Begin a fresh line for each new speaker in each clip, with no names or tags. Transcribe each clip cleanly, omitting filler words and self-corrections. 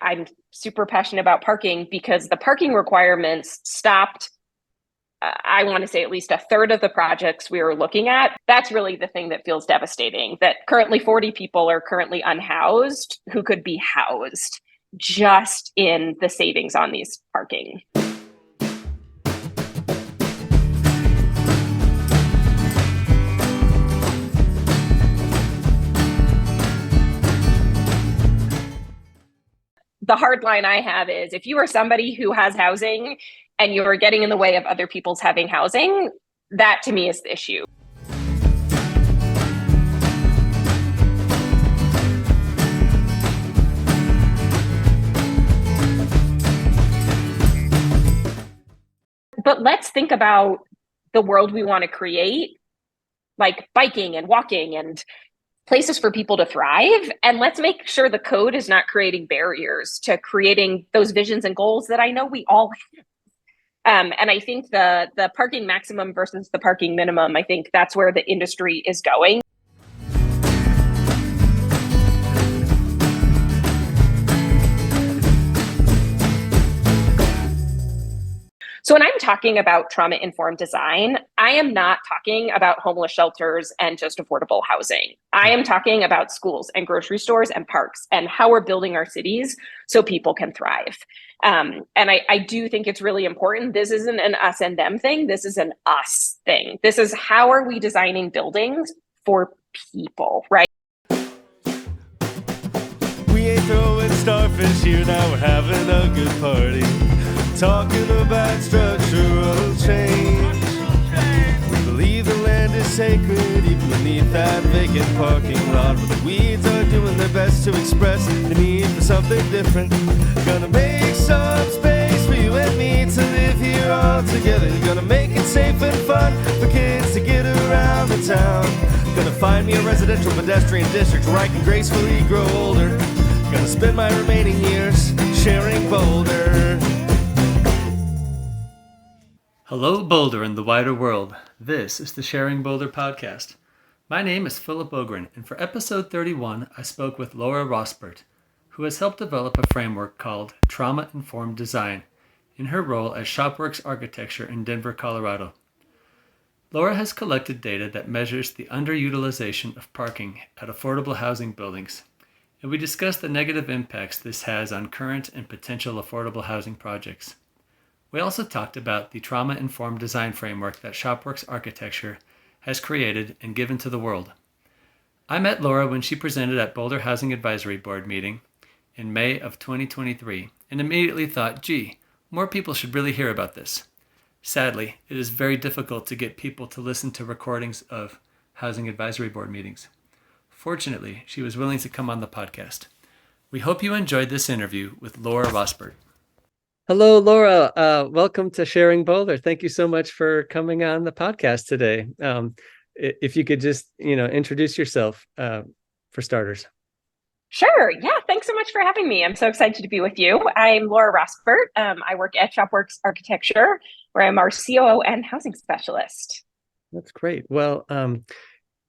I'm super passionate about parking because the parking requirements stopped, I want to say at least a third of the projects we were looking at. That's really the thing that feels devastating, that currently 40 people are currently unhoused who could be housed just in the savings on these parking. The hard line I have is if you are somebody who has housing and you're getting in the way of other people's having housing, that to me is the issue. But let's think about the world we want to create, like biking and walking and places for people to thrive. And let's make sure the code is not creating barriers to creating those visions and goals that I know we all have. And I think the parking maximum versus the parking minimum, I think that's where the industry is going. So when I'm talking about trauma-informed design, I am not talking about homeless shelters and just affordable housing. I am talking about schools and grocery stores and parks and how we're building our cities so people can thrive. And I do think it's really important. This isn't an us and them thing. This is an us thing. This is how are we designing buildings for people, right?
We ain't throwing starfish here, now we're having a good party. Talking about structural change. We believe the land is sacred, even beneath that vacant parking lot. But the weeds are doing their best to express the need for something different. Gonna make some space for you and me to live here all together. Gonna make it safe and fun for kids to get around the town. Gonna find me a residential pedestrian district where I can gracefully grow older. Gonna spend my remaining years sharing Boulder.
Hello, Boulder and the wider world. This is the Sharing Boulder podcast. My name is Philip Ogren, and for episode 31, I spoke with Laura Rossbert, who has helped develop a framework called Trauma-Informed Design in her role as Shopworks Architecture in Denver, Colorado. Laura has collected data that measures the underutilization of parking at affordable housing buildings, and we discussed the negative impacts this has on current and potential affordable housing projects. We also talked about the trauma-informed design framework that Shopworks Architecture has created and given to the world. I met Laura when she presented at Boulder Housing Advisory Board meeting in May of 2023 and immediately thought, gee, more people should really hear about this. Sadly, it is very difficult to get people to listen to recordings of Housing Advisory Board meetings. Fortunately, she was willing to come on the podcast. We hope you enjoyed this interview with Laura Rossbert. Hello, Laura. Welcome to Sharing Boulder. Thank you so much for coming on the podcast today. If you could just, introduce yourself for starters.
Sure. Yeah. Thanks so much for having me. I'm so excited to be with you. I'm Laura Rossbert. I work at Shopworks Architecture, where I'm our COO and housing specialist.
That's great. Well,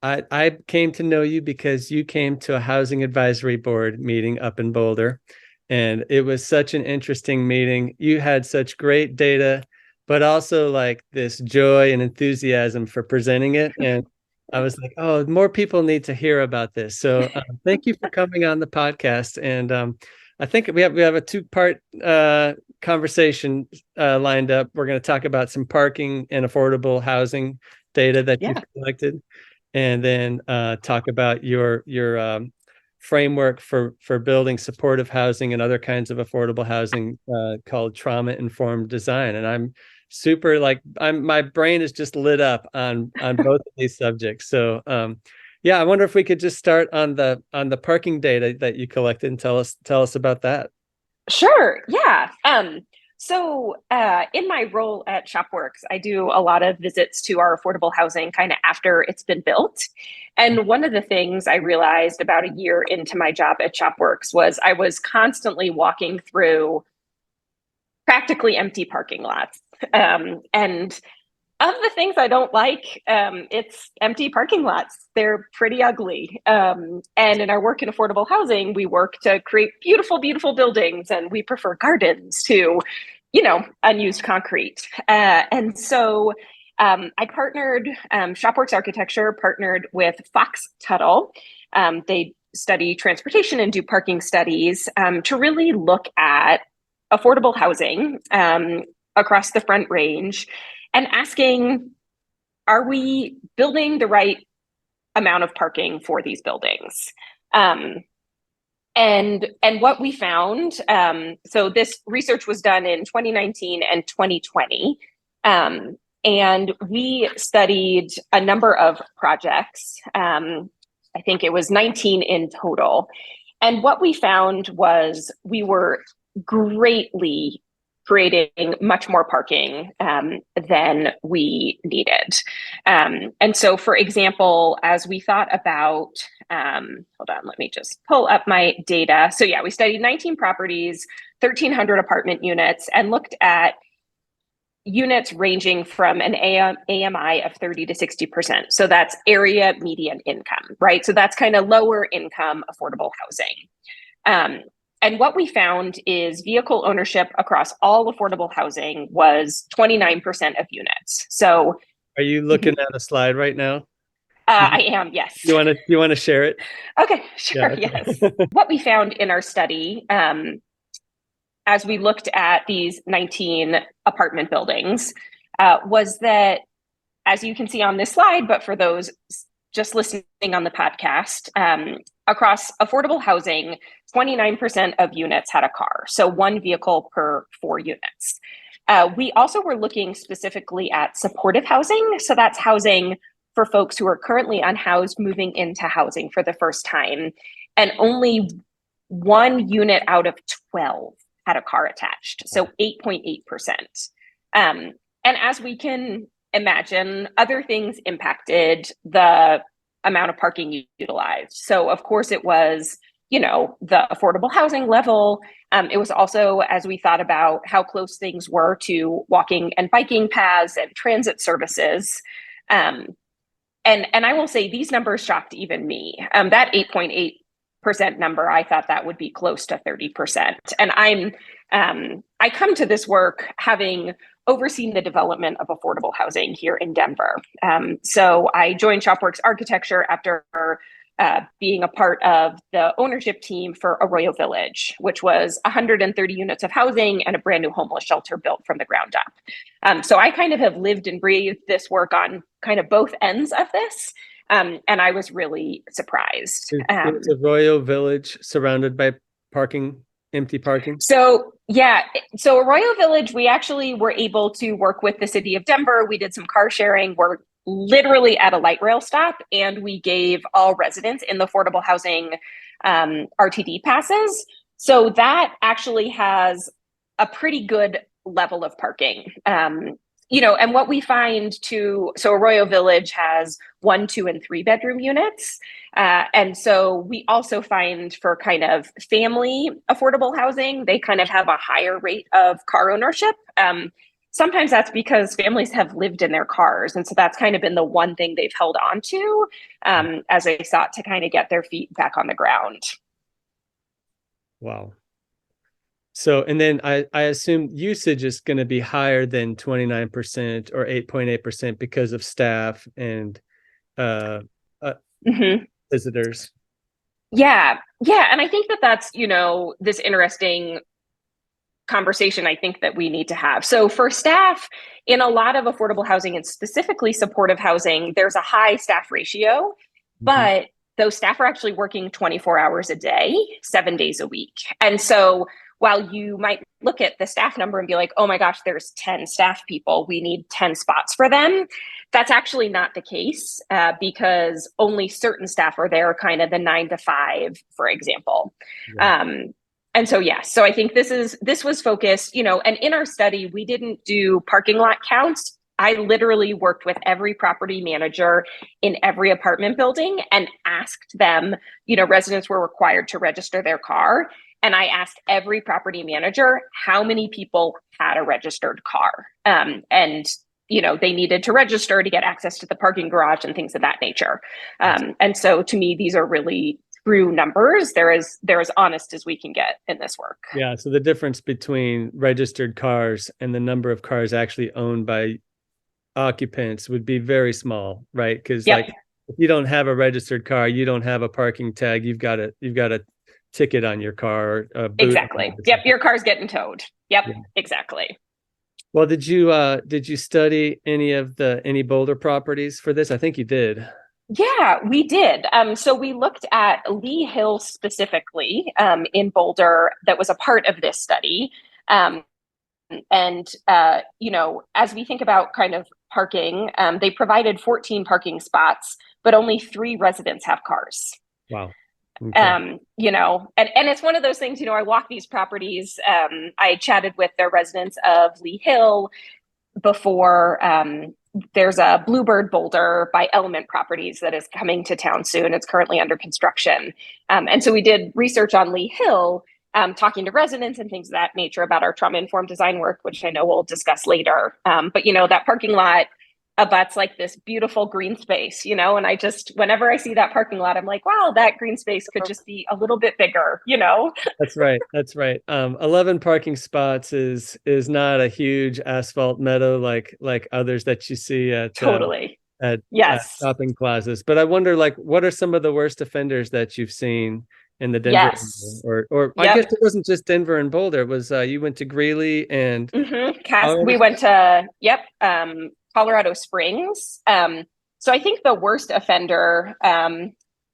I came to know you because you came to a housing advisory board meeting up in Boulder. And it was such an interesting meeting. You had such great data, but also like this joy and enthusiasm for presenting it. And I was like, oh, more people need to hear about this. So thank you for coming on the podcast. And I think we have a two-part conversation lined up. We're going to talk about some parking and affordable housing data that you've collected, and then talk about your framework for building supportive housing and other kinds of affordable housing called trauma-informed design. And I'm super my brain is just lit up on both of these subjects. So I wonder if we could just start on the parking data that you collected and tell us about that.
Sure. Yeah. So in my role at Shopworks, I do a lot of visits to our affordable housing kind of after it's been built. And one of the things I realized about a year into my job at Shopworks was I was constantly walking through practically empty parking lots. And Of the things I don't like, it's empty parking lots. They're pretty ugly. And in our work in affordable housing, we work to create beautiful, beautiful buildings, and we prefer gardens to, unused concrete. And so I partnered, Shopworks Architecture partnered with Fox Tuttle. They study transportation and do parking studies to really look at affordable housing across the Front Range and asking, are we building the right amount of parking for these buildings? And what we found, so this research was done in 2019 and 2020. And we studied a number of projects. I think it was 19 in total. And what we found was we were greatly creating much more parking than we needed. And so, for example, as we thought about, hold on, let me just pull up my data. So yeah, we studied 19 properties, 1,300 apartment units, and looked at units ranging from an AMI of 30 to 60%. So that's area median income, right? So that's kind of lower income affordable housing. And what we found is vehicle ownership across all affordable housing was 29% of units. So
are you looking at a slide right now?
I am, yes.
You want to share it?
Okay, sure,
Yeah, okay.
yes. What we found in our study, as we looked at these 19 apartment buildings, was that, as you can see on this slide, but for those just listening on the podcast, across affordable housing, 29% of units had a car, so one vehicle per 4 units. We also were looking specifically at supportive housing, so that's housing for folks who are currently unhoused moving into housing for the first time, and only 1 unit out of 12 had a car attached, so 8.8%. And as we can imagine, other things impacted the amount of parking utilized. So of course it was, the affordable housing level. It was also, as we thought about how close things were to walking and biking paths and transit services. And I will say these numbers shocked even me. That 8.8% number, I thought that would be close to 30%. And I come to this work having overseen the development of affordable housing here in Denver. So I joined Shopworks Architecture after being a part of the ownership team for Arroyo Village, which was 130 units of housing and a brand new homeless shelter built from the ground up. So I kind of have lived and breathed this work on kind of both ends of this. And I was really surprised.
Is Arroyo Village surrounded by empty parking?
So Arroyo Village, we actually were able to work with the city of Denver. We did some car sharing. We're literally at a light rail stop, and we gave all residents in the affordable housing RTD passes. So that actually has a pretty good level of parking. And what we find so Arroyo Village has 1, 2, and 3 bedroom units. And so we also find for kind of family affordable housing, they kind of have a higher rate of car ownership. Sometimes that's because families have lived in their cars. And so that's kind of been the one thing they've held on to as they sought to kind of get their feet back on the ground.
Wow. So, and then I assume usage is going to be higher than 29% or 8.8% because of staff and visitors.
Yeah. And I think that's, this interesting conversation I think that we need to have. So for staff, in a lot of affordable housing and specifically supportive housing, there's a high staff ratio, but those staff are actually working 24 hours a day, 7 days a week. And so while you might look at the staff number and be like, oh my gosh, there's 10 staff people, we need 10 spots for them. That's actually not the case because only certain staff are there, kind of the 9 to 5, for example. Yeah. And so, so I think this was focused, and in our study, we didn't do parking lot counts. I literally worked with every property manager in every apartment building and asked them, residents were required to register their car. And I asked every property manager how many people had a registered car. And they needed to register to get access to the parking garage and things of that nature. And so to me, these are really true numbers. They're as honest as we can get in this work.
Yeah. So the difference between registered cars and the number of cars actually owned by occupants would be very small, right? Because
Yep.
if you don't have a registered car, you don't have a parking tag. You've got a ticket on your car. Or a boot.
Exactly. Yep. Your car's getting towed. Yep. Yeah. Exactly.
Well, did you study any Boulder properties for this? I think you did.
Yeah, we did. So we looked at Lee Hill specifically in Boulder that was a part of this study. And as we think about kind of parking, they provided 14 parking spots, but only 3 residents have cars.
Wow.
Okay. And it's one of those things, I walk these properties. I chatted with their residents of Lee Hill before. There's a Bluebird Boulder by Element Properties that is coming to town soon. It's currently under construction. And so we did research on Lee Hill, talking to residents and things of that nature about our trauma-informed design work, which I know we'll discuss later. But, that parking lot abuts like this beautiful green space, and I just, whenever I see that parking lot, I'm like, wow, that green space could just be a little bit bigger,
That's right. 11 parking spots is not a huge asphalt meadow like others that you see at
totally
at
yes
shopping plazas. But I wonder, what are some of the worst offenders that you've seen in the Denver area? Or yep. I guess it wasn't just Denver and Boulder. It was you went to Greeley and
we went to Colorado Springs. So I think the worst offender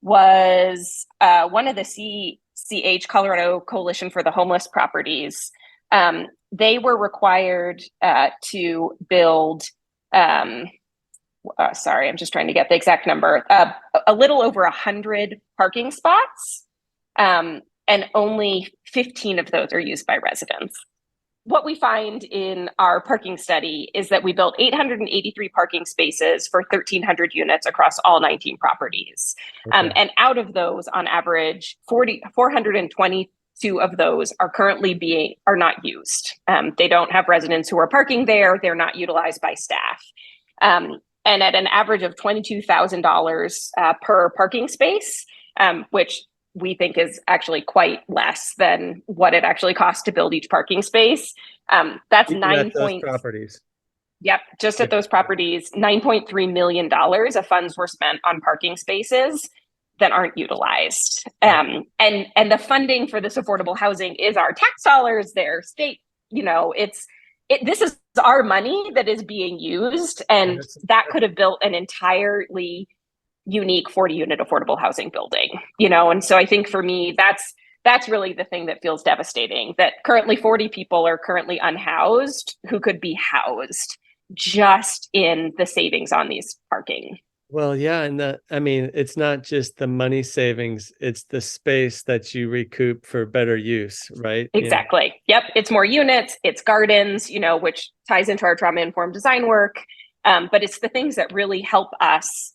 was one of the CH Colorado Coalition for the Homeless Properties. They were required to build, sorry, I'm just trying to get the exact number, a little over 100 parking spots, and only 15 of those are used by residents. What we find in our parking study is that we built 883 parking spaces for 1,300 units across all 19 properties. Okay. And out of those, on average, 422 of those are currently are not used. They don't have residents who are parking there. They're not utilized by staff. And at an average of $22,000 per parking space, which we think is actually quite less than what it actually costs to build each parking space. That's
properties.
Yep, just at those properties, $9.3 million of funds were spent on parking spaces that aren't utilized. And the funding for this affordable housing is our tax dollars, their state. This is our money that is being used, and that could have built an entirely unique 40-unit affordable housing building, and so I think for me, that's really the thing that feels devastating, that currently 40 people are currently unhoused who could be housed just in the savings on these parking.
Well, yeah. And it's not just the money savings, it's the space that you recoup for better use, right?
Exactly. Yep. It's more units, it's gardens, which ties into our trauma-informed design work. But it's the things that really help us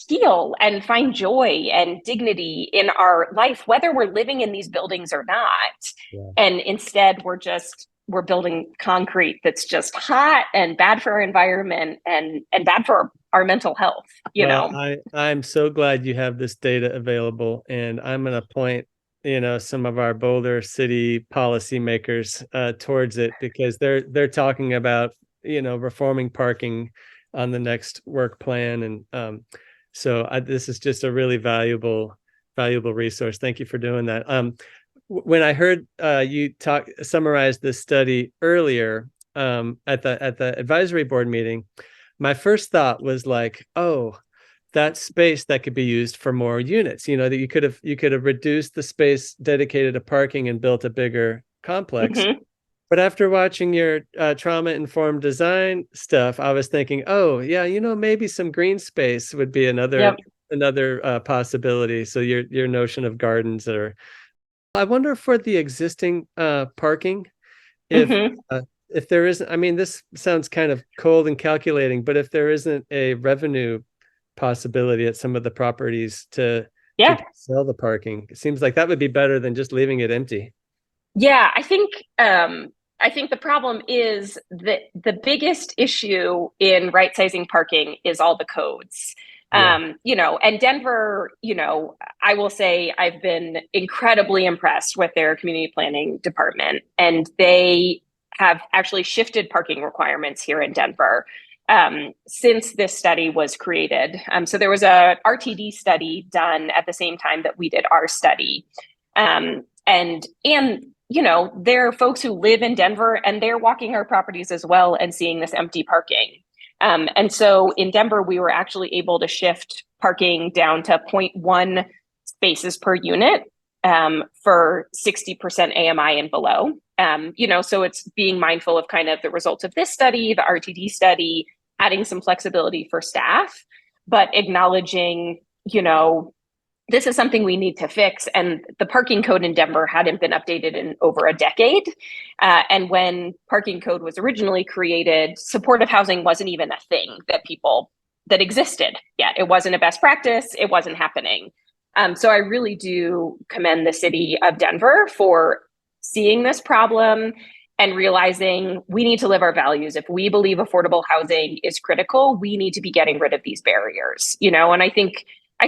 heal and find joy and dignity in our life, whether we're living in these buildings or not. Yeah. And instead, we're building concrete that's just hot and bad for our environment and bad for our mental health.
I'm so glad you have this data available, and I'm going to point some of our Boulder City policymakers towards it, because they're talking about reforming parking on the next work plan. And so this is just a really valuable resource. Thank you for doing that. When I heard you summarize this study earlier at the advisory board meeting, my first thought was like, oh, that space that could be used for more units. That you could have reduced the space dedicated to parking and built a bigger complex. Mm-hmm. But after watching your trauma-informed design stuff, I was thinking, oh, yeah, maybe some green space would be another possibility. So your notion of gardens I wonder for the existing parking, if there isn't, this sounds kind of cold and calculating, but if there isn't a revenue possibility at some of the properties to sell the parking, it seems like that would be better than just leaving it empty.
Yeah, I think I think the problem is that the biggest issue in right sizing parking is all the codes.
Yeah.
And Denver, I will say I've been incredibly impressed with their community planning department, and they have actually shifted parking requirements here in Denver since this study was created. So there was a RTD study done at the same time that we did our study. And there are folks who live in Denver and they're walking our properties as well and seeing this empty parking. And so in Denver, we were actually able to shift parking down to 0.1 spaces per unit for 60% AMI and below. So it's being mindful of kind of the results of this study, the RTD study, adding some flexibility for staff, but acknowledging, this is something we need to fix. And the parking code in Denver hadn't been updated in over a decade. And when parking code was originally created, supportive housing wasn't even a thing that existed yet. It wasn't a best practice. It wasn't happening. So I really do commend the city of Denver for seeing this problem and realizing we need to live our values. If we believe affordable housing is critical, we need to be getting rid of these barriers, and I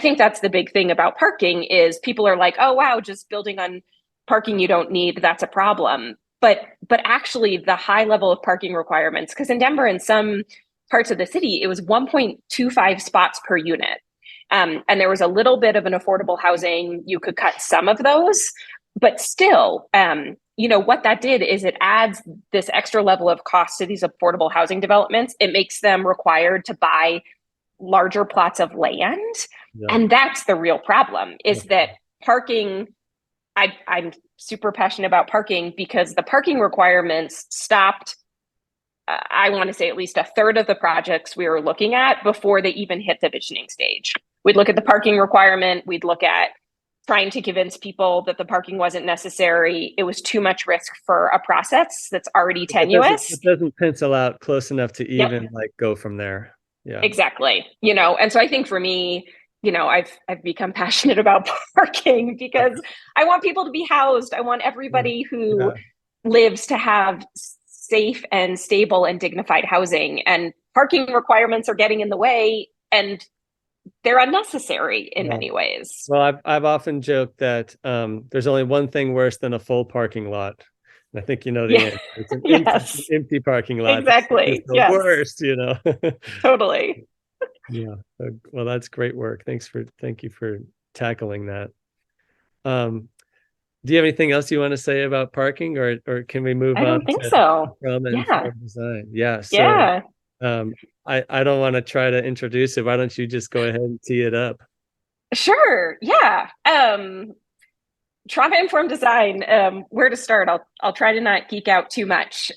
think that's the big thing about parking is people are like, oh, wow, just building on parking you don't need, that's a problem. But actually the high level of parking requirements, because in Denver, in some parts of the city, it was 1.25 spots per unit. And there was a little bit of an affordable housing. You could cut some of those, but still, what that did is it adds this extra level of cost to these affordable housing developments. It makes them required to buy larger plots of land. Yeah. And that's the real problem is that parking, I'm super passionate about parking because the parking requirements stopped, I want to say at least a third of the projects we were looking at before they even hit the visioning stage. We'd look at the parking requirement, we'd look at trying to convince people that the parking wasn't necessary. It was too much risk for a process that's already tenuous.
It doesn't pencil out close enough to even go from there. Yeah,
exactly. And so I think for me, I've become passionate about parking because I want people to be housed. I want everybody who lives to have safe and stable and dignified housing, and parking requirements are getting in the way and they're unnecessary in many ways.
Well, I've often joked that there's only one thing worse than a full parking lot. And I think the answer. It's an empty parking lot.
Exactly.
It's the worst,
Totally.
Yeah. Well, that's great work. Thank you for tackling that. Do you have anything else you want to say about parking, or can we move on?
I don't think so.
Informed design. Yeah. So,
yeah.
I don't want to try to introduce it. Why don't you just go ahead and tee it up?
Sure. Yeah. Trauma-informed design, where to start? I'll try to not geek out too much.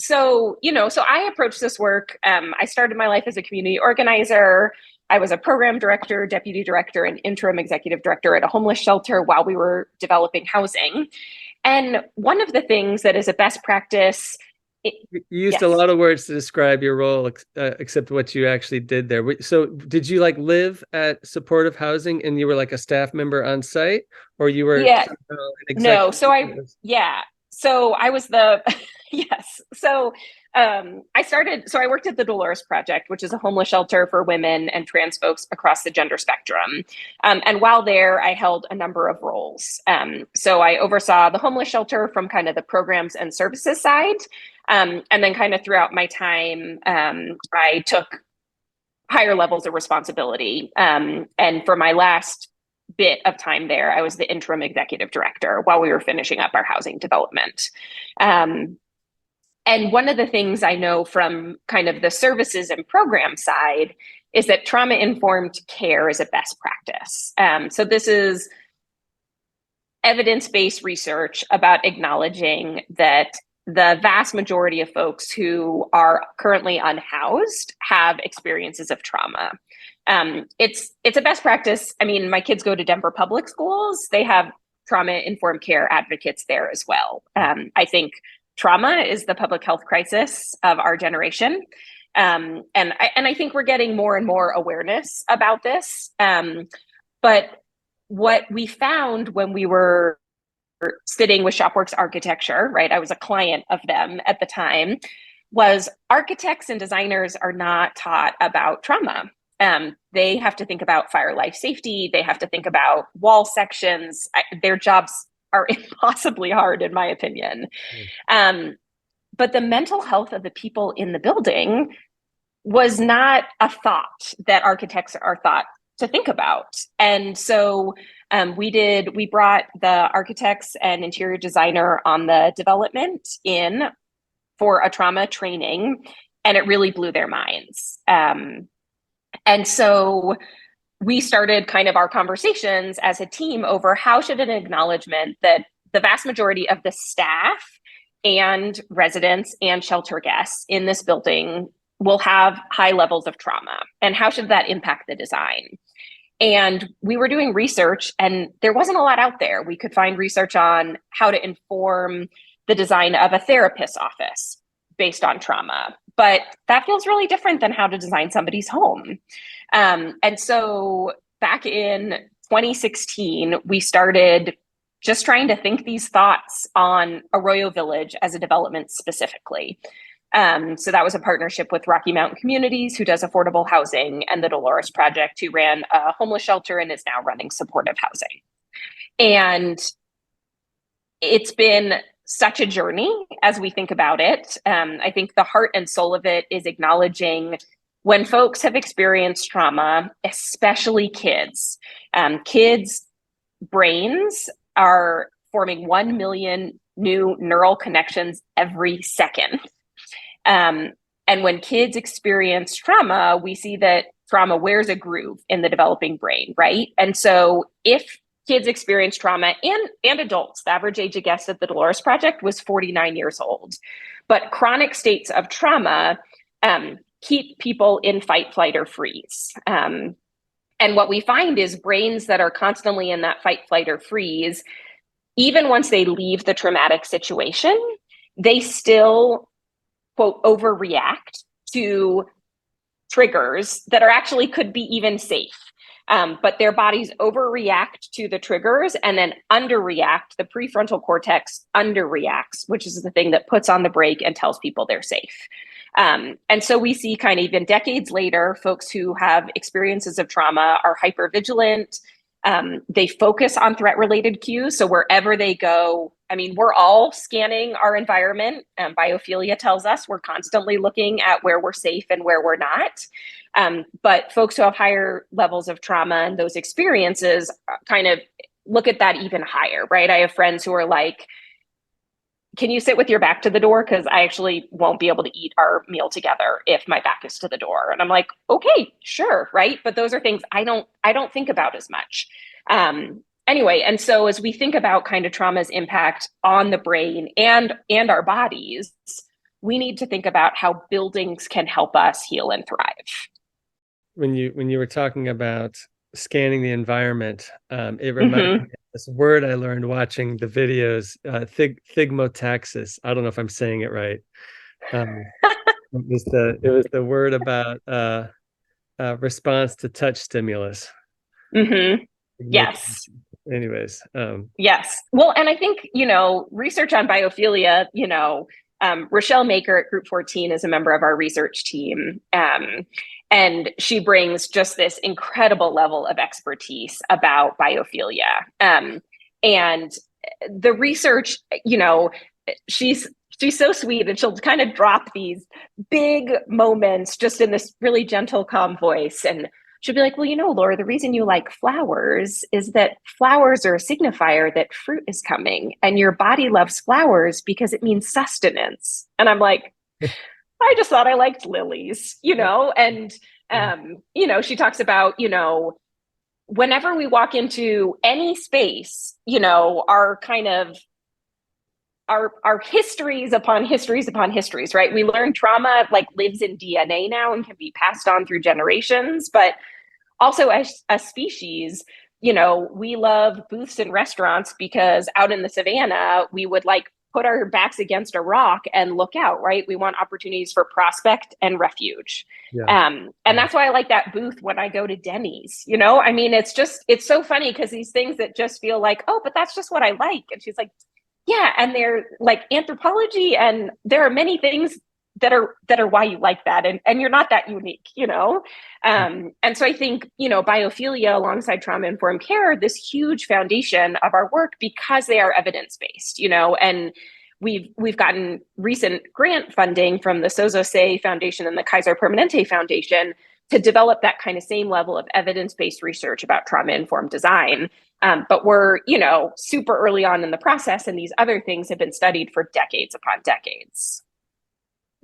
So I approached this work. I started my life as a community organizer. I was a program director, deputy director, and interim executive director at a homeless shelter while we were developing housing. And one of the things that is a best practice.
You used a lot of words to describe your role, except what you actually did there. So did you live at supportive housing and you were like a staff member on site, or you were?
No. So I was the, yes. So I worked at the Dolores Project, which is a homeless shelter for women and trans folks across the gender spectrum. And while there, I held a number of roles. So I oversaw the homeless shelter from kind of the programs and services side. And then kind of throughout my time, I took higher levels of responsibility. And for my last bit of time there, I was the interim executive director while we were finishing up our housing development. And one of the things I know from kind of the services and program side is that trauma-informed care is a best practice. So this is evidence-based research about acknowledging that the vast majority of folks who are currently unhoused have experiences of trauma. It's a best practice. I mean, my kids go to Denver public schools. They have trauma-informed care advocates there as well. I think trauma is the public health crisis of our generation. And I think we're getting more and more awareness about this. But what we found when we were sitting with Shopworks Architecture, right? I was a client of them at the time, was architects and designers are not taught about trauma. They have to think about fire life safety. They have to think about wall sections. Their jobs are impossibly hard, in my opinion. But the mental health of the people in the building was not a thought that architects are thought to think about. And so we brought the architects and interior designer on the development in for a trauma training, and it really blew their minds. And so we started kind of our conversations as a team over how should an acknowledgement that the vast majority of the staff and residents and shelter guests in this building will have high levels of trauma, and how should that impact the design? And we were doing research, and there wasn't a lot out there. We could find research on how to inform the design of a therapist's office based on trauma, but that feels really different than how to design somebody's home. And so back in 2016, we started just trying to think these thoughts on Arroyo Village as a development specifically. So that was a partnership with Rocky Mountain Communities, who does affordable housing, and the Dolores Project, who ran a homeless shelter and is now running supportive housing. And it's been such a journey as we think about it. I think the heart and soul of it is acknowledging when folks have experienced trauma, especially kids. Kids' brains are forming 1 million new neural connections every second. And when kids experience trauma, we see that trauma wears a groove in the developing brain, right? And so if kids experience trauma, and adults, the average age of guests at the Dolores Project was 49 years old. But chronic states of trauma keep people in fight, flight, or freeze. And what we find is brains that are constantly in that fight, flight, or freeze, even once they leave the traumatic situation, they still, quote, overreact to triggers that are actually could be even safe. But their bodies overreact to the triggers and then underreact. The prefrontal cortex underreacts, which is the thing that puts on the brake and tells people they're safe. And so we see kind of even decades later, folks who have experiences of trauma are hypervigilant. They focus on threat-related cues. So wherever they go, I mean, we're all scanning our environment. Biophilia tells us we're constantly looking at where we're safe and where we're not. But folks who have higher levels of trauma and those experiences kind of look at that even higher, right? I have friends who are like, can you sit with your back to the door? Because I actually won't be able to eat our meal together if my back is to the door. And I'm like, okay, sure, right? But those are things I don't think about as much. Anyway, and so as we think about kind of trauma's impact on the brain and our bodies, we need to think about how buildings can help us heal and thrive.
When you were talking about scanning the environment, it reminded me of this word I learned watching the videos, thigmotaxis. I don't know if I'm saying it right. It was the word about response to touch stimulus.
Yes.
Anyways.
Yes. Well, and I think, research on biophilia, Rochelle Maker at Group 14 is a member of our research team. And she brings just this incredible level of expertise about biophilia. And the research, she's so sweet, and she'll kind of drop these big moments just in this really gentle, calm voice. And she'll be like, well, Laura, the reason you like flowers is that flowers are a signifier that fruit is coming, and your body loves flowers because it means sustenance. And I'm like, I just thought I liked lilies, and, she talks about, whenever we walk into any space, our kind of our histories upon histories upon histories, right? We learn trauma lives in DNA now and can be passed on through generations, but also as a species, we love booths and restaurants because out in the savannah, we would put our backs against a rock and look out, right? We want opportunities for prospect and refuge.
Yeah.
And that's why I like that booth when I go to Denny's, you know, I mean, it's so funny because these things that just feel like, oh, but that's just what I like. And she's like, yeah. And they're like anthropology. And there are many things that are why you like that. And you're not that unique, you know? And so I think, you know, biophilia alongside trauma-informed care, this huge foundation of our work because they are evidence-based, you know, and we've gotten recent grant funding from the Sozo Se Foundation and the Kaiser Permanente Foundation to develop that kind of same level of evidence-based research about trauma-informed design. But we're, you know, super early on in the process, and these other things have been studied for decades upon decades.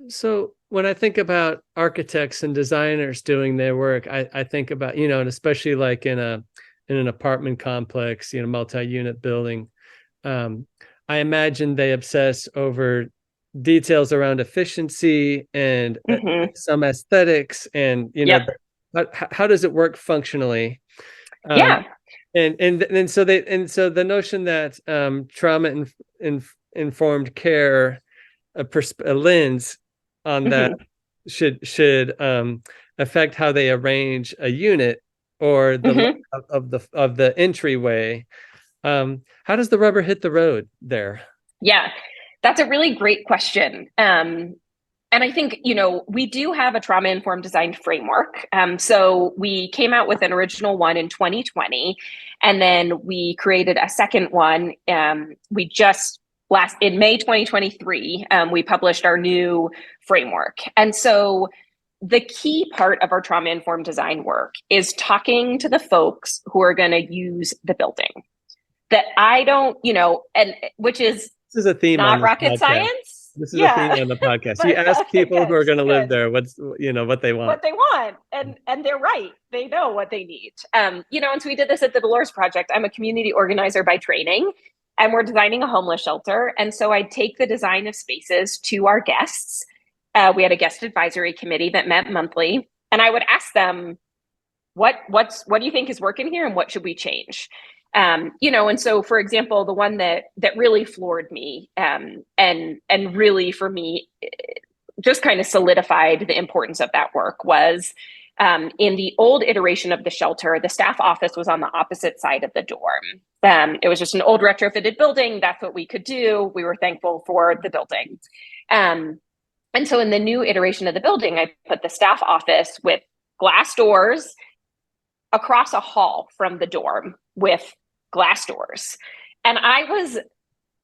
So when I think about architects and designers doing their work, I think about, you know, and especially like in an apartment complex, you know, multi-unit building, I imagine they obsess over details around efficiency and some aesthetics and, you know, how does it work functionally?
Yeah.
And so the notion that trauma informed care, a lens on that should affect how they arrange a unit or the of the entryway. How does the rubber hit the road there?
Yeah, that's a really great question. And I think, you know, we do have a trauma-informed design framework. So we came out with an original one in 2020, and then we created a second one. We just in May 2023, we published our new framework. And so the key part of our trauma-informed design work is talking to the folks who are going to use the building. That I don't, you know, and which is
this is a theme
not
on
rocket
podcast.
Science.
This is a theme on the podcast. You ask people who are going to live there what they want.
What they want, and they're right. They know what they need. You know, and so we did this at the Dolores Project. I'm a community organizer by training, and we're designing a homeless shelter. And so I take the design of spaces to our guests. We had a guest advisory committee that met monthly, and I would ask them, what do you think is working here, and what should we change? You know, and so, for example, the one that really floored me, and really for me, just kind of solidified the importance of that work was in the old iteration of the shelter, the staff office was on the opposite side of the dorm. It was just an old retrofitted building. That's what we could do. We were thankful for the building. And so in the new iteration of the building, I put the staff office with glass doors across a hall from the dorm with glass doors. And I was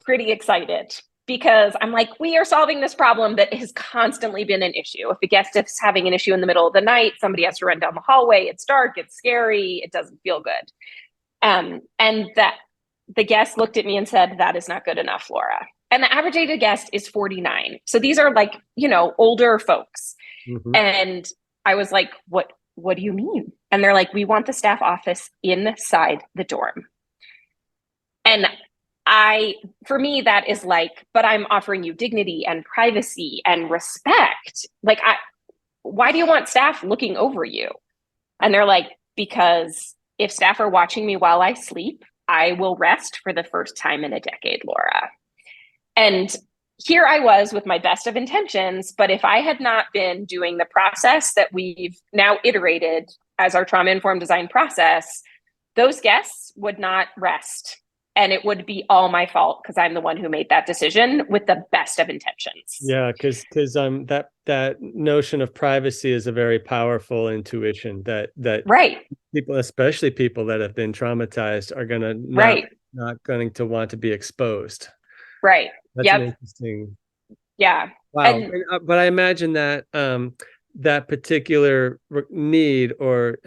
pretty excited because I'm like, we are solving this problem that has constantly been an issue. If a guest is having an issue in the middle of the night, somebody has to run down the hallway, it's dark, it's scary, it doesn't feel good. And that the guest looked at me and said, that is not good enough, Laura. And the average age of guest is 49. So these are like, you know, older folks. And I was like, what do you mean? And they're like, we want the staff office inside the dorm. And for me, that is like, but I'm offering you dignity and privacy and respect. Like, why do you want staff looking over you? And they're like, because if staff are watching me while I sleep, I will rest for the first time in a decade, Laura. And here I was with my best of intentions, but if I had not been doing the process that we've now iterated as our trauma-informed design process, those guests would not rest. And it would be all my fault because I'm the one who made that decision with the best of intentions.
Yeah, because that notion of privacy is a very powerful intuition that
right.
People, especially people that have been traumatized, are gonna not going to want to be exposed.
Right.
That's an interesting.
Yeah.
Wow. But I imagine that that particular need or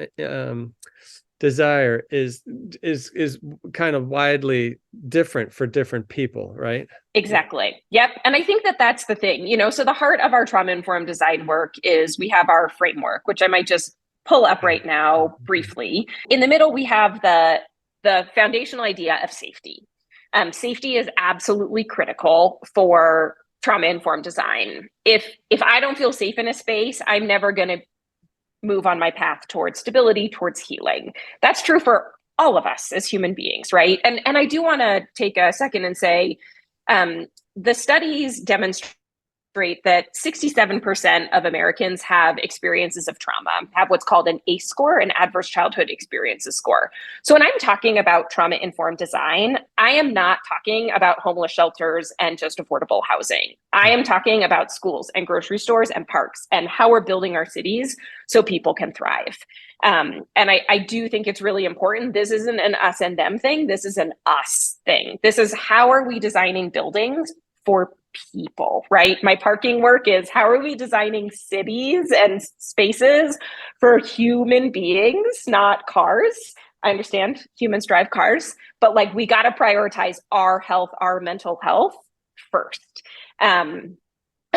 desire is kind of widely different for different people, right?
Exactly. Yep. And I think that's the thing, you know, so the heart of our trauma-informed design work is we have our framework, which I might just pull up right now briefly. In the middle, we have the foundational idea of safety. Safety is absolutely critical for trauma-informed design. If I don't feel safe in a space, I'm never going to move on my path towards stability, towards healing. That's true for all of us as human beings, right? And I do want to take a second and say, The studies demonstrate that 67% of Americans have experiences of trauma, have what's called an ACE score, an adverse childhood experiences score. So when I'm talking about trauma-informed design, I am not talking about homeless shelters and just affordable housing. I am talking about schools and grocery stores and parks and how we're building our cities so people can thrive. And I do think it's really important. This isn't an us and them thing. This is an us thing. This is how are we designing buildings for people, right? My parking work is how are we designing cities and spaces for human beings, not cars? I understand humans drive cars, but like we got to prioritize our health, our mental health first. And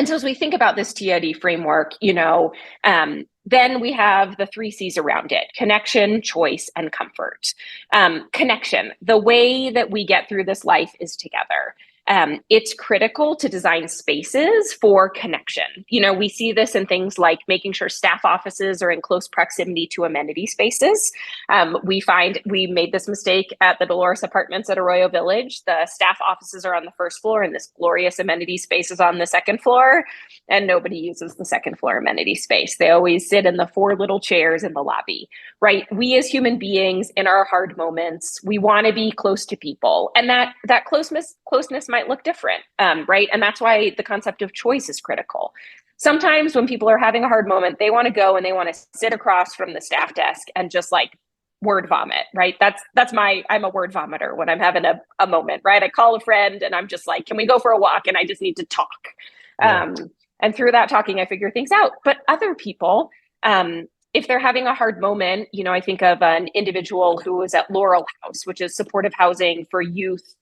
so as we think about this TID framework, then we have the 3 C's around it: connection, choice, and comfort. Connection, the way that we get through this life is together. It's critical to design spaces for connection. We see this in things like making sure staff offices are in close proximity to amenity spaces. We find we made this mistake at the Dolores Apartments at Arroyo Village. The staff offices are on the first floor and this glorious amenity space is on the second floor, and nobody uses the second floor amenity space. They always sit in the 4 little chairs in the lobby, right? We as human beings in our hard moments, we want to be close to people, and that closeness might look different, right? And that's why the concept of choice is critical. Sometimes when people are having a hard moment, they want to go and they want to sit across from the staff desk and just like word vomit, right? I'm a word vomiter when I'm having a moment, right? I call a friend and I'm just like, can we go for a walk? And I just need to talk. Yeah. And through that talking, I figure things out. But other people, if they're having a hard moment, I think of an individual who was at Laurel House, which is supportive housing for youth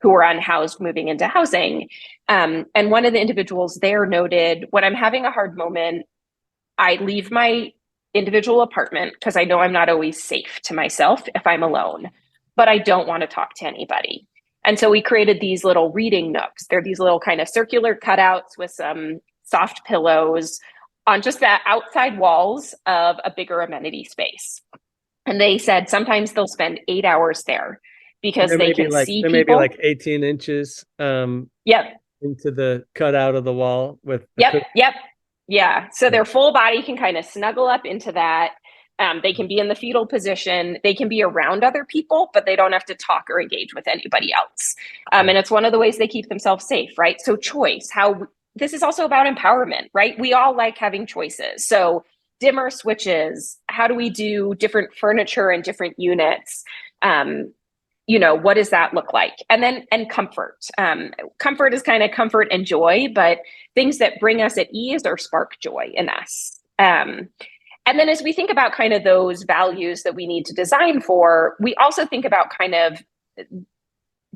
who are unhoused moving into housing. And one of the individuals there noted, when I'm having a hard moment, I leave my individual apartment because I know I'm not always safe to myself if I'm alone, but I don't want to talk to anybody. And so we created these little reading nooks. They're these little kind of circular cutouts with some soft pillows on just the outside walls of a bigger amenity space. And they said sometimes they'll spend 8 hours there because they can see people.
There may be like 18 inches
Yep.
into the cutout of the wall with
Yep. Yeah. So their full body can kind of snuggle up into that. They can be in the fetal position. They can be around other people, but they don't have to talk or engage with anybody else. And it's one of the ways they keep themselves safe, right? So choice, this is also about empowerment, right? We all like having choices. So dimmer switches, how do we do different furniture and different units? What does that look like? And comfort. Comfort is kind of comfort and joy, but things that bring us at ease or spark joy in us. And then as we think about kind of those values that we need to design for, we also think about kind of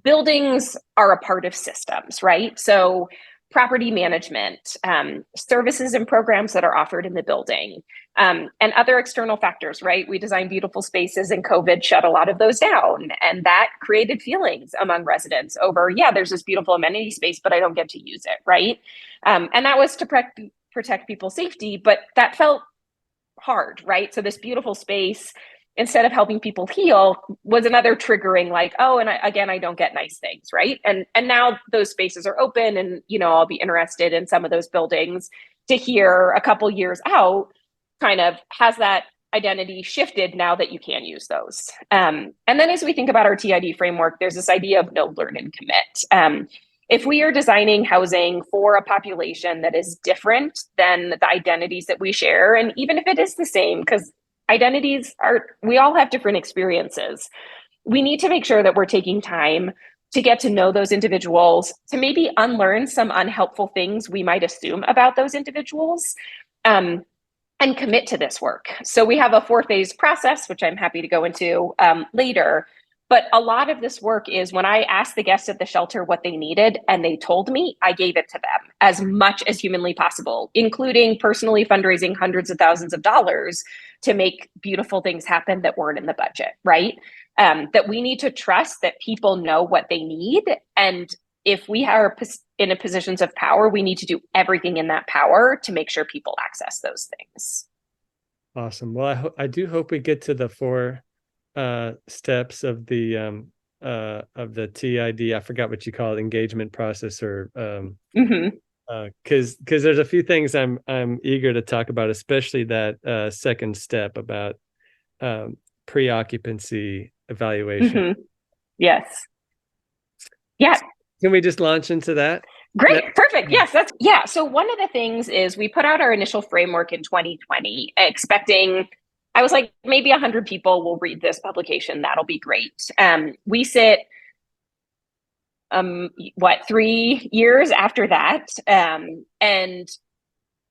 buildings are a part of systems, right? So property management, services and programs that are offered in the building, and other external factors, right? We design beautiful spaces and COVID shut a lot of those down. And that created feelings among residents over, there's this beautiful amenity space, but I don't get to use it, right? And that was to protect people's safety, but that felt hard, right? So this beautiful space, instead of helping people heal, was another triggering like, I don't get nice things, right? And now those spaces are open and, I'll be interested in some of those buildings to hear a couple years out, kind of has that identity shifted now that you can use those. And then as we think about our TID framework, there's this idea of know, learn, and commit. If we are designing housing for a population that is different than the identities that we share, and even if it is the same, because we all have different experiences. We need to make sure that we're taking time to get to know those individuals, to maybe unlearn some unhelpful things we might assume about those individuals, and commit to this work. So we have a 4-phase process, which I'm happy to go into later. But a lot of this work is when I asked the guests at the shelter what they needed and they told me, I gave it to them as much as humanly possible, including personally fundraising hundreds of thousands of dollars to make beautiful things happen that weren't in the budget, right? That we need to trust that people know what they need. And if we are in a positions of power, we need to do everything in that power to make sure people access those things.
Awesome. Well, I do hope we get to the 4 steps of the the TID. I forgot what you call it, engagement process, or
Hmm.
because there's a few things I'm eager to talk about, especially that second step about pre-occupancy evaluation.
Hmm. Yes. Yeah.
Can we just launch into that?
Great. Perfect. Yes, yeah. So one of the things is we put out our initial framework in 2020, expecting, I was like, maybe 100 people will read this publication. That'll be great. We sit, 3 years after that, and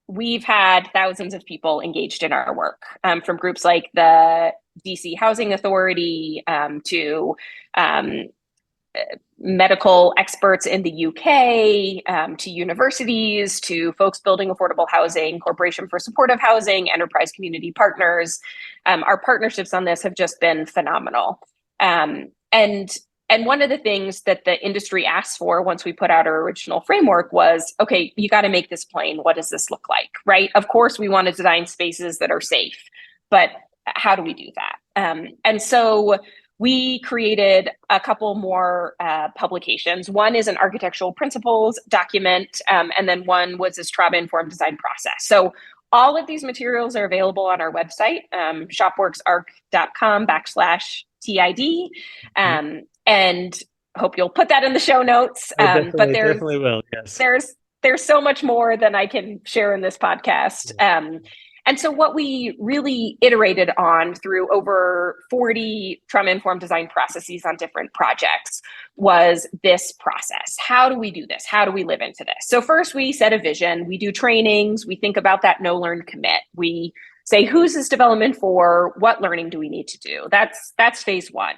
we've had thousands of people engaged in our work, from groups like the DC Housing Authority, to medical experts in the UK, to universities, to folks building affordable housing, Corporation for Supportive Housing, Enterprise Community Partners. Our partnerships on this have just been phenomenal. And one of the things that the industry asked for once we put out our original framework was, okay, you got to make this plain. What does this look like, right? Of course, we want to design spaces that are safe, but how do we do that? And so we created a couple more publications. One is an architectural principles document, and then one was this trauma-informed design process. So all of these materials are available on our website, shopworksarch.com/TID. And hope you'll put that in the show notes. But
Definitely will. Yes.
There's so much more than I can share in this podcast. And so what we really iterated on through over 40 trauma-informed design processes on different projects was this process. How do we do this? How do we live into this? So first we set a vision, we do trainings, we think about that know, learn, commit. We say, who's this development for? What learning do we need to do? That's phase one.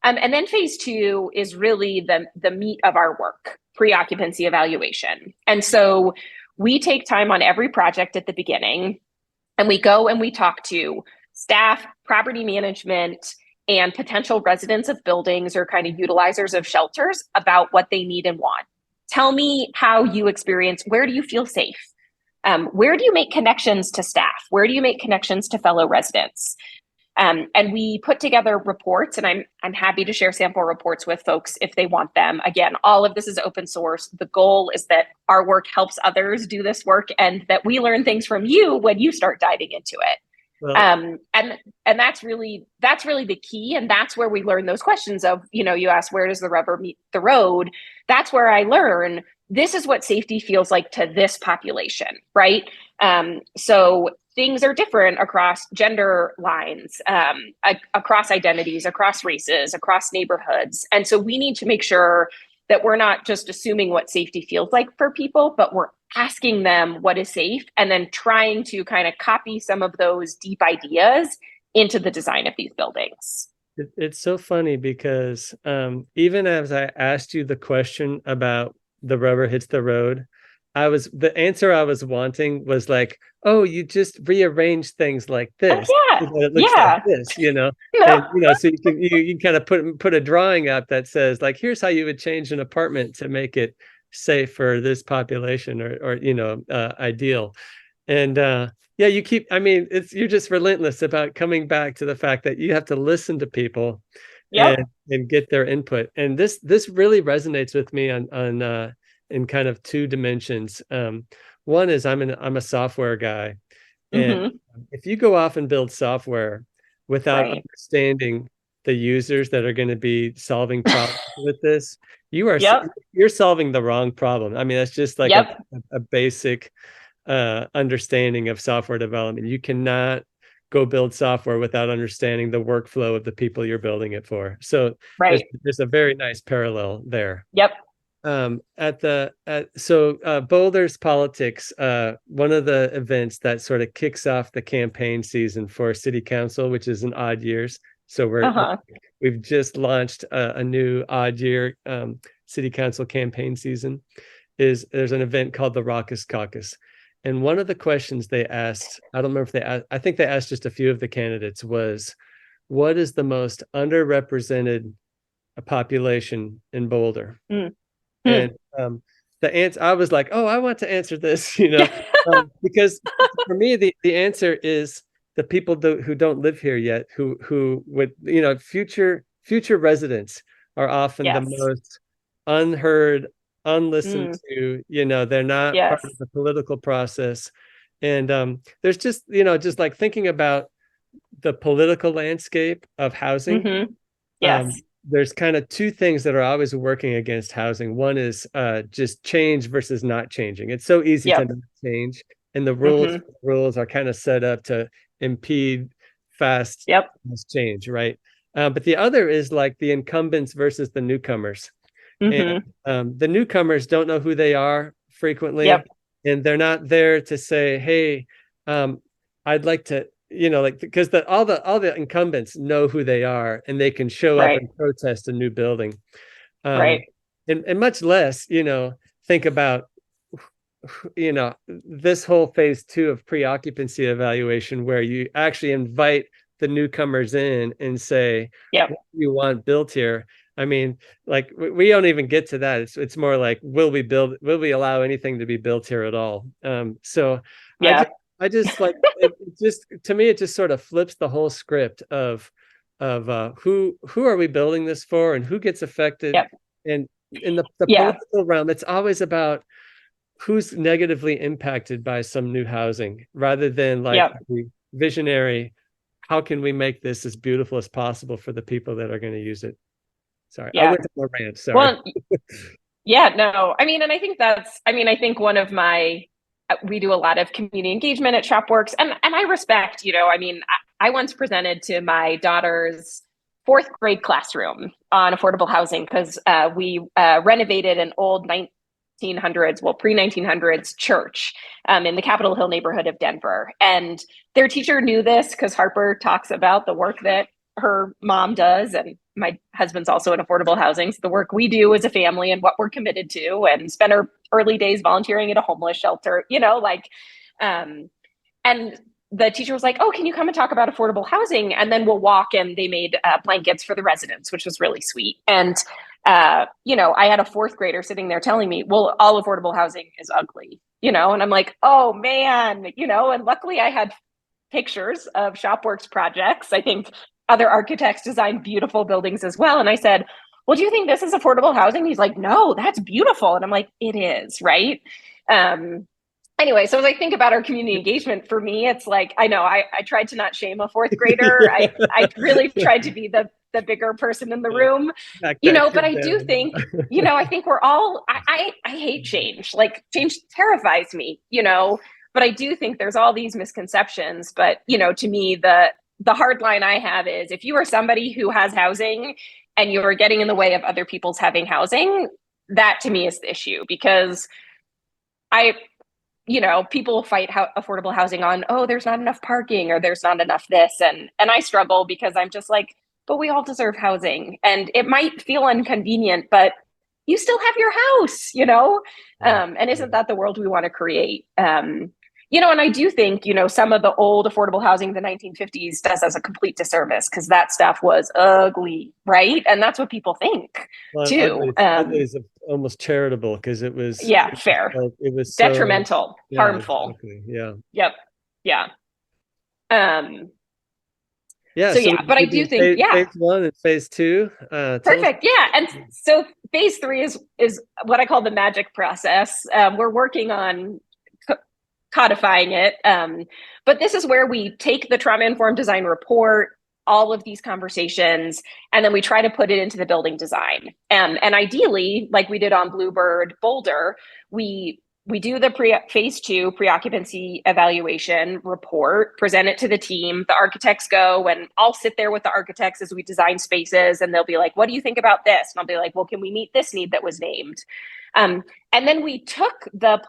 And then phase two is really the meat of our work, pre-occupancy evaluation. And so we take time on every project at the beginning, and we go and we talk to staff, property management, and potential residents of buildings or kind of utilizers of shelters about what they need and want. Tell me how you experience, where do you feel safe? Where do you make connections to staff? Where do you make connections to fellow residents? And we put together reports, and I'm happy to share sample reports with folks if they want them. Again, all of this is open source. The goal is that our work helps others do this work, and that we learn things from you when you start diving into it.
Well,
and that's really the key, and that's where we learn those questions of, you ask, where does the rubber meet the road? That's where I learn, this is what safety feels like to this population, right? So things are different across gender lines, across identities, across races, across neighborhoods. And so we need to make sure that we're not just assuming what safety feels like for people, but we're asking them what is safe, and then trying to kind of copy some of those deep ideas into the design of these buildings.
It's so funny because even as I asked you the question about the rubber hits the road, the answer I was wanting was like, oh, you just rearrange things like this.
Yeah.
It looks like this,
No.
And, so you can kind of put a drawing up that says, like, here's how you would change an apartment to make it safe for this population, or ideal. And you're just relentless about coming back to the fact that you have to listen to people.
Yep.
and get their input. And this really resonates with me on in kind of two dimensions. One is I'm a software guy, and if you go off and build software without understanding the users that are going to be solving problems with this, you're solving the wrong problem. I mean, that's just like a basic understanding of software development. You cannot go build software without understanding the workflow of the people you're building it for. So there's a very nice parallel there.
Yep.
Boulder's Politics, one of the events that sort of kicks off the campaign season for City Council, which is in odd years. So we've just launched a new odd year City Council campaign season. There's an event called the Raucous Caucus. And one of the questions they asked, I don't remember if they asked, I think they asked just a few of the candidates, was, what is the most underrepresented population in Boulder? And the answer, I was like, oh, I want to answer this, because for me, the answer is the people who don't live here yet, who would, future residents are often the
Yes.
most unheard, unlistened
Mm.
to. They're not part of
Yes.
the political process. And there's just, just like thinking about the political landscape of housing.
Mm-hmm.
um,
Yes.
there's kind of two things that are always working against housing. One is just change versus not changing. It's so easy to
Yep.
not change, and the
Mm-hmm.
rules are kind of set up to impede fast
Yep.
change, right? But the other is like the incumbents versus the newcomers. And
Mm-hmm.
the newcomers don't know who they are frequently,
Yep.
and they're not there to say, "Hey, I'd like to," like, because all the incumbents know who they are, and they can show up
Right.
and protest a new building, um,
Right.
and much less, think about, this whole phase two of pre-occupancy evaluation, where you actually invite the newcomers in and say,
Yep.
"What do you want built here?" I mean, like, we don't even get to that. It's more like, will we allow anything to be built here at all? So I
Yeah.
just I just like it just to me, it just sort of flips the whole script of who are we building this for, and who gets affected.
Yep.
And in the
Yeah.
political realm, it's always about who's negatively impacted by some new housing, rather than like
Yep.
the visionary, how can we make this as beautiful as possible for the people that are going to use it. Sorry, I
Yeah.
went to a rant. Sorry.
Well, yeah, no. I mean, and I think one of my, we do a lot of community engagement at Shopworks, and I respect, I mean, I once presented to my daughter's fourth grade classroom on affordable housing because we renovated an old 1900s, well, pre-1900s church in the Capitol Hill neighborhood of Denver. And their teacher knew this because Harper talks about the work that her mom does, and my husband's also in affordable housing, so the work we do as a family and what we're committed to, and spent our early days volunteering at a homeless shelter, and the teacher was like, "Oh, can you come and talk about affordable housing, and then we'll walk." And they made blankets for the residents, which was really sweet. And I had a fourth grader sitting there telling me, "Well, all affordable housing is ugly," and I'm like, "Oh man," and luckily I had pictures of Shopworks projects. I think other architects design beautiful buildings as well. And I said, "Well, do you think this is affordable housing?" He's like, "No, that's beautiful." And I'm like, "It is," right? Anyway, so as I think about our community engagement, for me, it's like, I know I tried to not shame a fourth grader. I really tried to be the bigger person in the room,
Back that
but
kid
I do
down.
think, I think we're all, I hate change. Like, change terrifies me, but I do think there's all these misconceptions. But, to me, the hard line I have is, if you are somebody who has housing and you're getting in the way of other people's having housing, that to me is the issue. Because people fight affordable housing on, oh, there's not enough parking, or there's not enough this. And I struggle, because I'm just like, but we all deserve housing, and it might feel inconvenient, but you still have your house, and isn't that the world we want to create? And I do think, some of the old affordable housing in the 1950s does us a complete disservice, because that stuff was ugly, right? And that's what people think too.
Ugly is almost charitable, because it was,
Yeah, fair.
it was so,
Detrimental,
yeah,
harmful.
exactly. Yeah.
Yep. Yeah. Um,
Yeah.
so
So
yeah, but I do think,
phase one and phase two.
perfect. Yeah. And so phase three is what I call the magic process. We're working on codifying it. But this is where we take the trauma-informed design report, all of these conversations, and then we try to put it into the building design. And ideally, like we did on Bluebird Boulder, we do the phase two pre-occupancy evaluation report, present it to the team. The architects go, and I'll sit there with the architects as we design spaces, and they'll be like, "What do you think about this?" And I'll be like, "Well, can we meet this need that was named?" And then we took the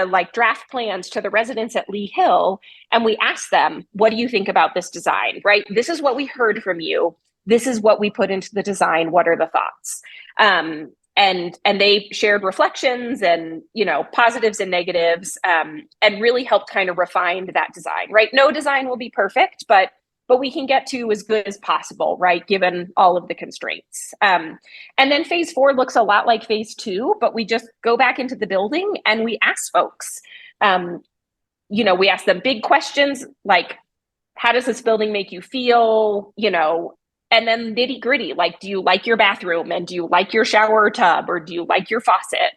like draft plans to the residents at Lee Hill, and we asked them, "What do you think about this design?" Right? "This is what we heard from you. This is what we put into the design. What are the thoughts?" And they shared reflections and, positives and negatives, and really helped kind of refine that design, right? No design will be perfect, but we can get to as good as possible, right? Given all of the constraints. And then phase four looks a lot like phase two, but we just go back into the building and we ask folks, we ask them big questions like, how does this building make you feel? And then nitty gritty, like, do you like your bathroom, and do you like your shower or tub, or do you like your faucet?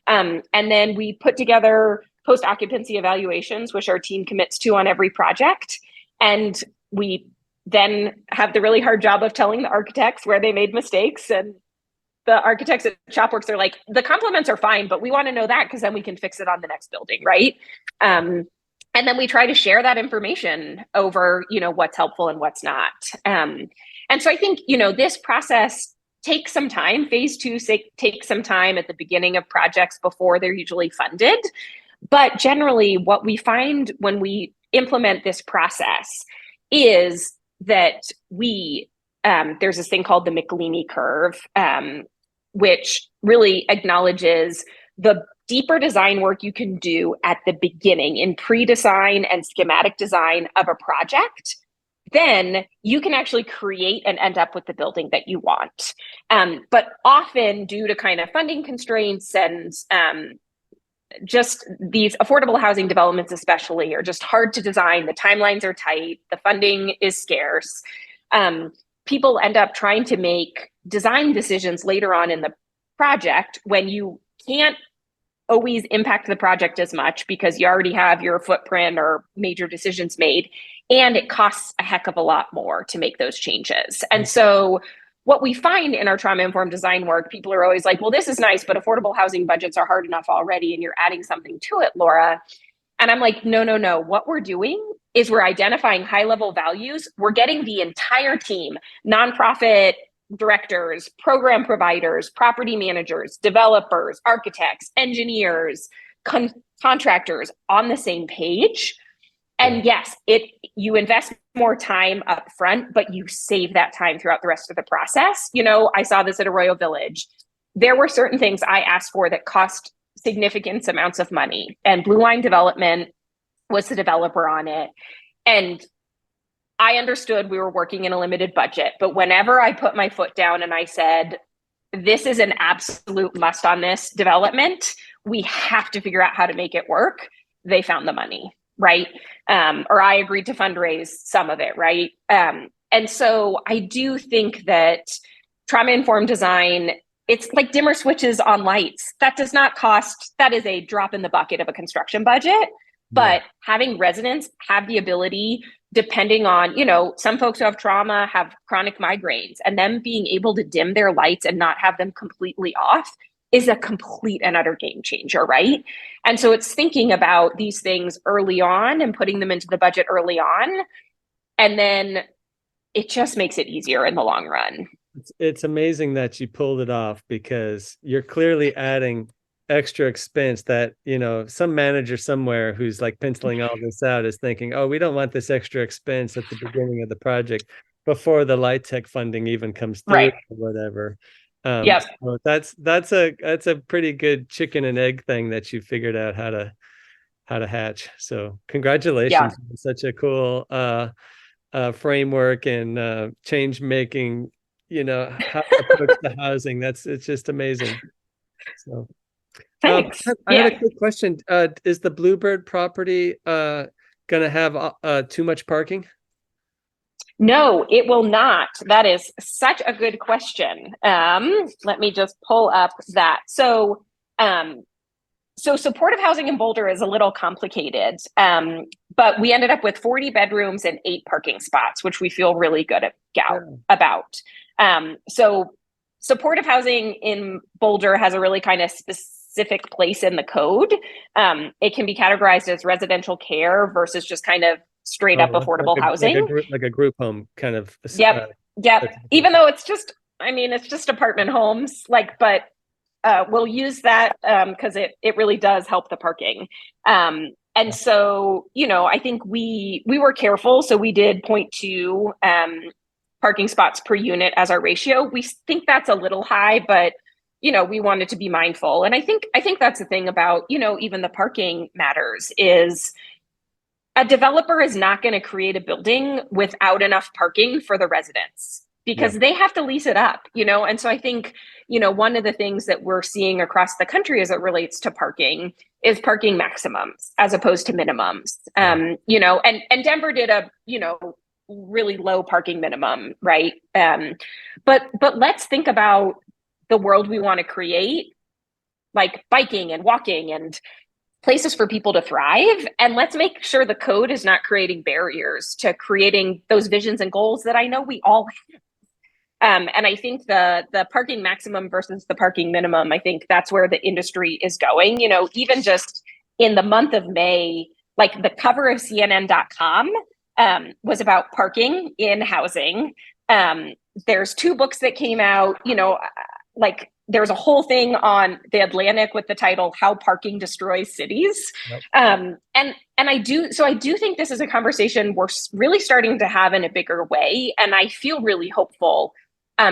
And then we put together post-occupancy evaluations, which our team commits to on every project. And we then have the really hard job of telling the architects where they made mistakes. And the architects at Shopworks are like, the compliments are fine, but we want to know that because then we can fix it on the next building, right? And then we try to share that information over, what's helpful and what's not. And so I think, this process takes some time. Phase 2 takes some time at the beginning of projects before they're usually funded. But generally, what we find when we implement this process is that there's this thing called the McLeany curve, which really acknowledges the deeper design work you can do at the beginning in pre-design and schematic design of a project. Then you can actually create and end up with the building that you want. But often, due to kind of funding constraints and just these affordable housing developments especially are just hard to design. The timelines are tight. The funding is scarce. People end up trying to make design decisions later on in the project when you can't always impact the project as much because you already have your footprint or major decisions made, and it costs a heck of a lot more to make those changes. And so what we find in our trauma-informed design work, people are always like, well, this is nice, but affordable housing budgets are hard enough already, and you're adding something to it, Laura. And I'm like, no. What we're doing is we're identifying high-level values. We're getting the entire team, nonprofit directors, program providers, property managers, developers, architects, engineers, contractors on the same page. And yes, you invest more time up front, but you save that time throughout the rest of the process. I saw this at Arroyo Village. There were certain things I asked for that cost significant amounts of money, and Blue Line Development was the developer on it. And I understood we were working in a limited budget, but whenever I put my foot down and I said, this is an absolute must on this development, we have to figure out how to make it work, they found the money, right? Or I agreed to fundraise some of it, right? And so I do think that trauma-informed design, it's like dimmer switches on lights. That does not cost, that is a drop in the bucket of a construction budget. But having residents have the ability, depending on, some folks who have trauma have chronic migraines, and them being able to dim their lights and not have them completely off is a complete and utter game changer, right? And so it's thinking about these things early on and putting them into the budget early on. And then it just makes it easier in the long run.
It's amazing that you pulled it off, because you're clearly adding extra expense that, some manager somewhere who's like penciling all this out is thinking, oh, we don't want this extra expense at the beginning of the project before the light tech funding even comes through, right, or whatever. So that's a pretty good chicken and egg thing that you figured out how to hatch. So congratulations on such a cool framework and change making, how to approach the housing. It's just amazing. So
thanks.
I had a quick question. Is the Bluebird property gonna have too much parking?
No, it will not. That is such a good question. Let me just pull up that. So supportive housing in Boulder is a little complicated, but we ended up with 40 bedrooms and 8 parking spots, which we feel really good about. So supportive housing in Boulder has a really kind of specific place in the code. It can be categorized as residential care versus just kind of straight up affordable housing,
like a group home kind of.
Yep. Even though it's just apartment homes, but we'll use that because it really does help the parking. And so, I think we were careful. So we did 0.2 parking spots per unit as our ratio. We think that's a little high, but we wanted to be mindful. And I think that's the thing about, even the parking matters is a developer is not going to create a building without enough parking for the residents because they have to lease it up, And so I think, one of the things that we're seeing across the country as it relates to parking is parking maximums as opposed to minimums. And Denver did really low parking minimum, right? But let's think about the world we want to create, like biking and walking and places for people to thrive. And let's make sure the code is not creating barriers to creating those visions and goals that I know we all have. And I think the parking maximum versus the parking minimum, I think that's where the industry is going. You know, even just in the month of May, like the cover of CNN.com was about parking in housing. There's 2 books that came out, you know, like there's a whole thing on The Atlantic with the title "How Parking Destroys Cities."
Yep.
And I do think this is a conversation we're really starting to have in a bigger way, and I feel really hopeful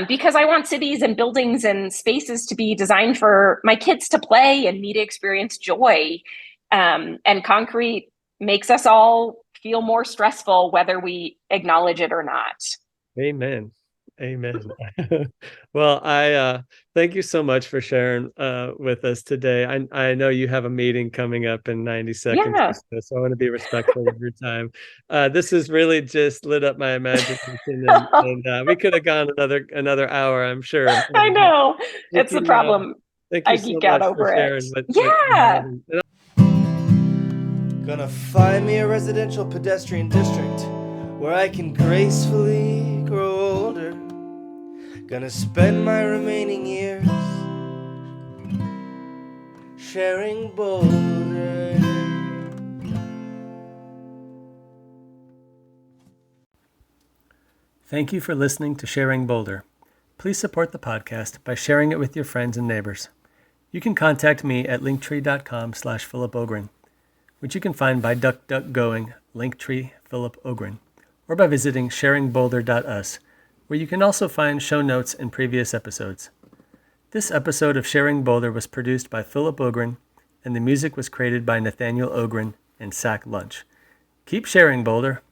because I want cities and buildings and spaces to be designed for my kids to play and me to experience joy. And concrete makes us all feel more stressful, whether we acknowledge it or not.
Amen. Amen. Well, I thank you so much for sharing with us today. I know you have a meeting coming up in 90 seconds,
Yeah.
so I want to be respectful of your time. This has really just lit up my imagination, and we could have gone another hour, I'm sure.
I know.
Thank
It's the
you,
problem.
thank
I
you so
geek out
much for
over it.
sharing what
Yeah.
Gonna find me a residential pedestrian district where I can gracefully grow older. Gonna spend my remaining years sharing Boulder.
Thank you for listening to Sharing Boulder. Please support the podcast by sharing it with your friends and neighbors. You can contact me at linktree.com/PhilipOgren, which you can find by DuckDuckGoing Linktree Philip Ogren, or by visiting sharingboulder.us, where you can also find show notes and previous episodes. This episode of Sharing Boulder was produced by Philip Ogren, and the music was created by Nathaniel Ogren and Sack Lunch. Keep sharing, Boulder.